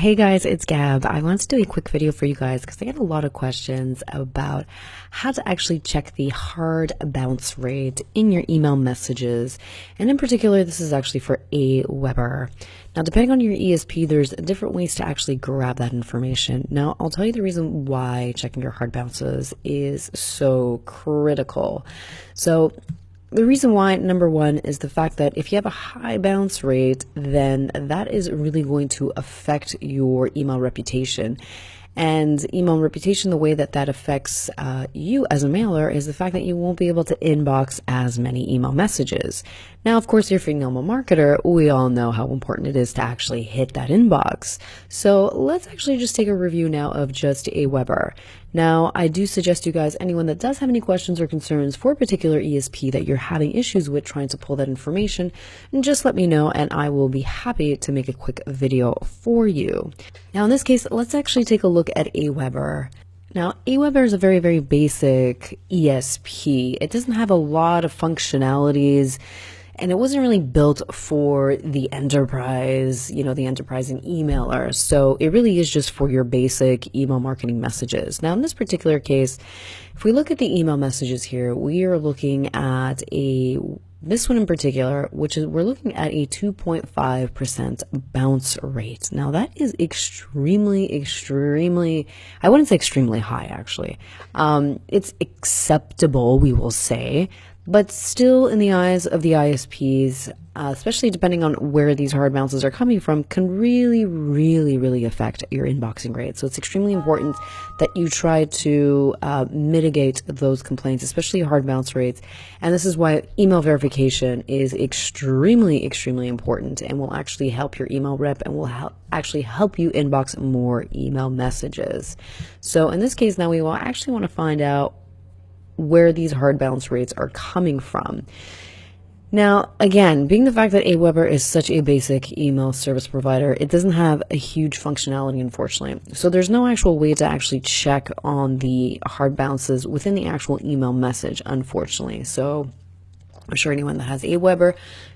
Hey guys, it's Gab. I wanted to do a quick video for you guys because I get a lot of questions about how to actually check the hard bounce rate in your email messages. And in particular, this is actually for AWEBER. Now, depending on your ESP, there's different ways to actually grab that information. Now, I'll tell you the reason why checking your hard bounces is so critical. So, the reason why, number one, is the fact that if you have a high bounce rate, then that is really going to affect your email reputation. And email reputation, the way that that affects you as a mailer is the fact that you won't be able to inbox as many email messages. Now, of course, if you're an email marketer, we all know how important it is to actually hit that inbox. So let's actually just take a review now of just AWEBER. Now, I do suggest you guys, anyone that does have any questions or concerns for a particular ESP that you're having issues with trying to pull that information, just let me know and I will be happy to make a quick video for you. Now, in this case, let's actually take a look at AWEBER. Now, AWEBER is a very, very basic ESP. It doesn't have a lot of functionalities, and it wasn't really built for the enterprise, the enterprising emailer. So it really is just for your basic email marketing messages. Now, in this particular case, if we look at the email messages here, we are looking at this one in particular, which is we're looking at a 2.5% bounce rate. Now that is extremely, I wouldn't say extremely high actually. It's acceptable, we will say, but still in the eyes of the ISPs, especially depending on where these hard bounces are coming from, can really affect your inboxing rate. So it's extremely important that you try to mitigate those complaints, especially hard bounce rates. And this is why email verification is extremely important and will actually help your email rep and will actually help you inbox more email messages. So in this case, now we will actually want to find out where these hard bounce rates are coming from. Now, again, being the fact that AWEBER is such a basic email service provider, it doesn't have a huge functionality, unfortunately. So there's no actual way to actually check on the hard bounces within the actual email message, unfortunately. So I'm sure anyone that has AWEBER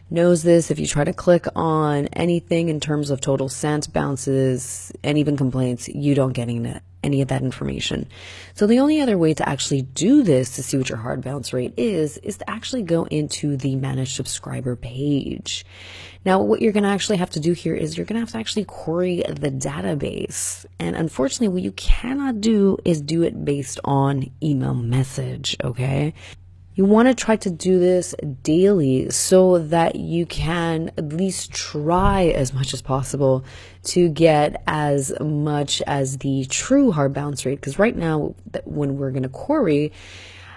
knows this. If you try to click on anything in terms of total sent, bounces, and even complaints, you don't get any of that information. So the only other way to actually do this to see what your hard bounce rate is to actually go into the manage subscriber page. Now, what you're going to actually have to do here is you're going to have to actually query the database. And unfortunately, what you cannot do is do it based on email message, okay? You want to try to do this daily so that you can at least try as much as possible to get as much as the true hard bounce rate. Because right now, when we're going to query,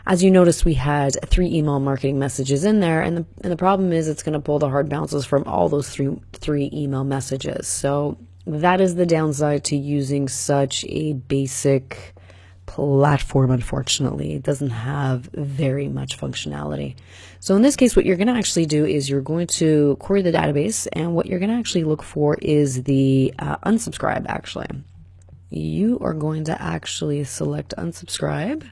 as you notice, we had 3 email marketing messages in there. And the problem is it's going to pull the hard bounces from all those three email messages. So that is the downside to using such a basic platform. Unfortunately, it doesn't have very much functionality. So in this case, what you're going to actually do is you're going to query the database, and what you're going to actually look for is the unsubscribe. Actually, you are going to actually select unsubscribe.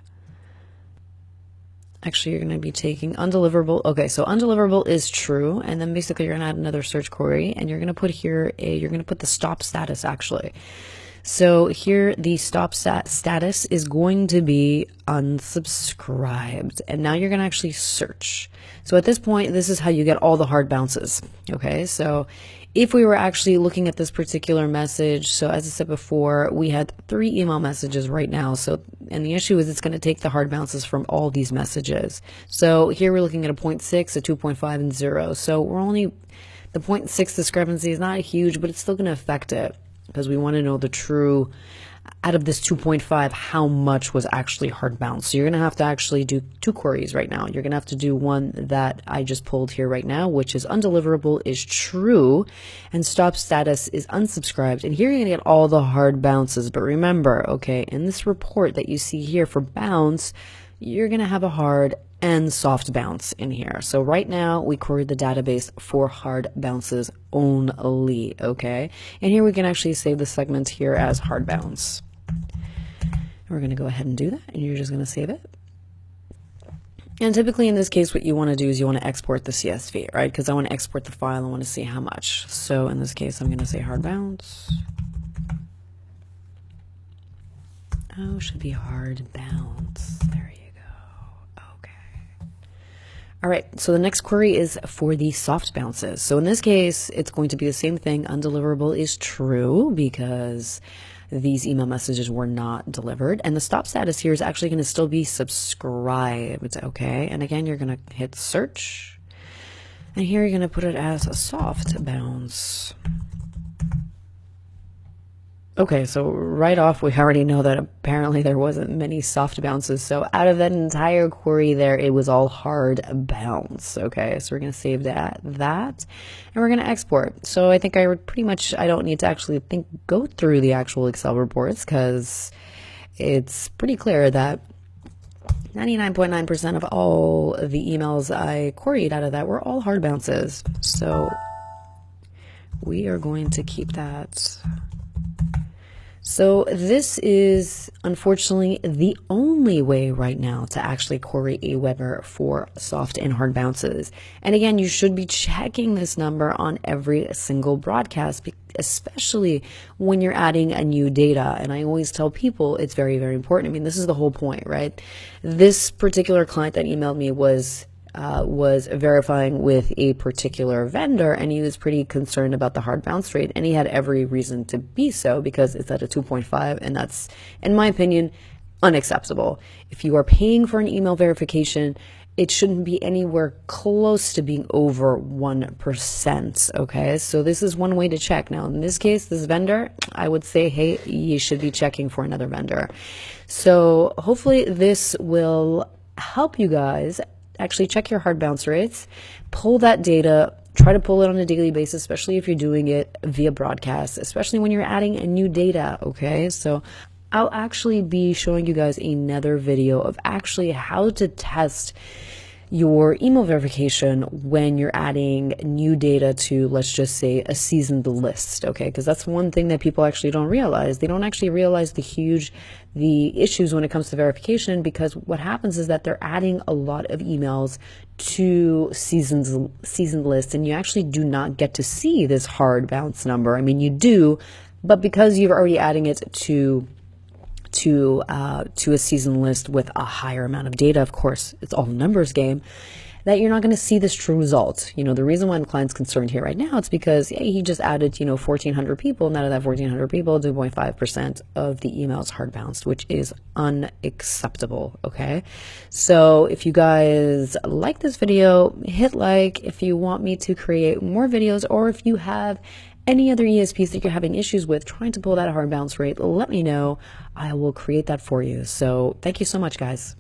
Actually, you're going to be taking undeliverable. Okay, so undeliverable is true, and then basically you're going to add another search query, and you're going to put here you're going to put the stop status actually. So here the stop status is going to be unsubscribed. And now you're going to actually search. So at this point, this is how you get all the hard bounces. Okay, so if we were actually looking at this particular message, so as I said before, we had 3 email messages right now. So, and the issue is it's going to take the hard bounces from all these messages. So here we're looking at a 0.6, a 2.5, and 0. So we're only, the 0.6 discrepancy is not huge, but it's still going to affect it, because we want to know the true, out of this 2.5, how much was actually hard bounce. So you're going to have to actually do 2 queries right now. You're going to have to do one that I just pulled here right now, which is undeliverable is true and stop status is unsubscribed. And here you're going to get all the hard bounces. But remember, okay, in this report that you see here for bounce, you're going to have a hard and soft bounce in here. So right now we queried the database for hard bounces only, okay? And here we can actually save the segment here as hard bounce. We're going to go ahead and do that, and you're just going to save it. And typically in this case, what you want to do is you want to export the CSV, right? Because I want to export the file. I want to see how much. So in this case, I'm going to say hard bounce. Oh, should be hard bounce. There you go. Okay. All right, so the next query is for the soft bounces. So in this case, it's going to be the same thing. Undeliverable is true because these email messages were not delivered. And the stop status here is actually going to still be subscribed, okay? And again, you're going to hit search. And here you're going to put it as a soft bounce. Okay, so right off, we already know that apparently there wasn't many soft bounces. So out of that entire query there, it was all hard bounce. Okay, so we're going to save that, and we're going to export. So I think I would pretty much, I don't need to actually go through the actual Excel reports because it's pretty clear that 99.9% of all the emails I queried out of that were all hard bounces. So we are going to keep that. So this is unfortunately the only way right now to actually query AWeber for soft and hard bounces. And again, you should be checking this number on every single broadcast, especially when you're adding a new data. And I always tell people it's very, very important. I mean, this is the whole point, right? This particular client that emailed me was verifying with a particular vendor, and he was pretty concerned about the hard bounce rate, and he had every reason to be so because it's at a 2.5, and that's, in my opinion, unacceptable. If you are paying for an email verification, it shouldn't be anywhere close to being over 1%, okay? So this is one way to check. Now, in this case, this vendor, I would say, hey, you should be checking for another vendor. So hopefully this will help you guys actually check your hard bounce rates, pull that data, try to pull it on a daily basis, especially if you're doing it via broadcast, especially when you're adding a new data, okay? So I'll actually be showing you guys another video of actually how to test your email verification when you're adding new data to, let's just say, a seasoned list, okay? Because that's one thing that people actually don't realize. They don't actually realize the issues when it comes to verification, because what happens is that they're adding a lot of emails to seasoned lists, and you actually do not get to see this hard bounce number. I mean, you do, but because you're already adding it to a season list with a higher amount of data, of course, it's all a numbers game, that you're not going to see this true result. You know, the reason why the client's concerned here right now, it's because he just added, 1,400 people, and out of that 1,400 people, 2.5% of the emails hard bounced, which is unacceptable, okay? So if you guys like this video, hit like. If you want me to create more videos, or if you have any other ESPs that you're having issues with trying to pull that hard bounce rate, let me know. I will create that for you. So thank you so much, guys.